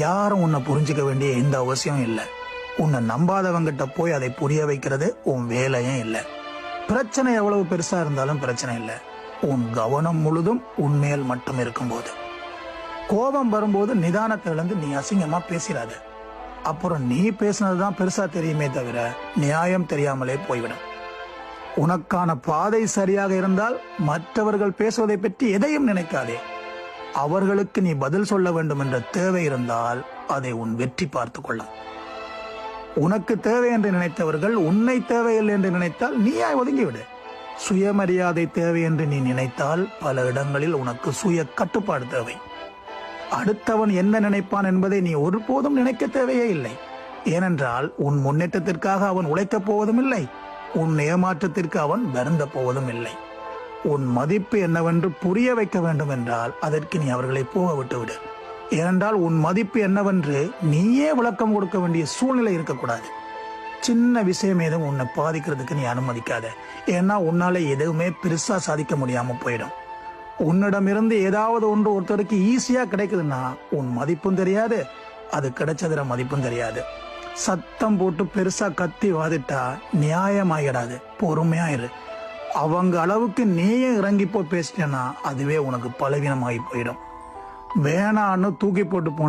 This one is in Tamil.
யாரும் உன்னை புரிஞ்சுக்க வேண்டிய எந்த அவசியம் இல்லை. உன்னை நம்பாதவங்கிட்ட போய் அதை புரிய வைக்கிறது உன் வேலையும் இல்லை. பிரச்சனை எவ்வளவு பெருசா இருந்தாலும் பிரச்சனை இல்லை, உன் கவனம் முழுதும் உன்மேல் மட்டும் இருக்கும்போது. கோபம் வரும்போது நிதானத்தை இழந்து நீ அசிங்கமா பேசிடாத. அப்புறம் நீ பேசினதுதான் பெருசா தெரியுமே தவிர நியாயம் தெரியாமலே போய்விடும். உனக்கான பாதை சரியாக இருந்தால் மற்றவர்கள் பேசுவதை பற்றி எதையும் நினைக்காதே. அவர்களுக்கு நீ பதில் சொல்ல வேண்டும் என்ற தேவை இருந்தால் அதை உன் வெற்றி பார்த்து கொள்ளும். உனக்கு தேவை என்று நினைத்தவர்கள் உன்னை தேவையில்லை என்று நினைத்தால் நீயாய் ஒதுங்கிவிடு. சுயமரியாதை தேவை என்று நீ நினைத்தால் பல இடங்களில் உனக்கு சுய கட்டுப்பாடு தேவை. அடுத்தவன் என்ன நினைப்பான் என்பதை நீ ஒருபோதும் நினைக்க தேவையே இல்லை. ஏனென்றால் உன் முன்னேற்றத்திற்காக அவன் உழைக்கப் போவதும் இல்லை, உன் ஏமாற்றத்திற்கு அவன் வருந்த போவதும் இல்லை. உன் மதிப்பு என்னவென்று புரிய வைக்க வேண்டும் என்றால் அதற்கு நீ அவர்களை போக விட்டுவிடு. ஏனென்றால் உன் மதிப்பு என்னவென்று நீயே விளக்கம் கொடுக்க வேண்டிய சூழ்நிலை இருக்கக்கூடாது. சின்ன விஷயம் ஏதும் உன்னை பாதிக்கிறதுக்கு நீ அனுமதிக்காத. ஏன்னா உன்னால எதுவுமே பெருசா சாதிக்க முடியாம போயிடும். உன்னிடமிருந்து ஏதாவது ஒன்று ஒருத்தருக்கு ஈஸியா கிடைக்குதுன்னா உன் மதிப்பும் தெரியாது, அது கிடைச்சதுல மதிப்பும் தெரியாது. சத்தம் போட்டு பெருசா கத்தி வாதிட்டா நியாயமாயிடாது, பொறுமையாயிரு. அவங்க அளவுக்கு நீயே இறங்கி போய் பேசிட்டேன்னா அதுவே உனக்கு பலவீனமாகி போயிடும். வேணான்னு தூக்கி போட்டு போன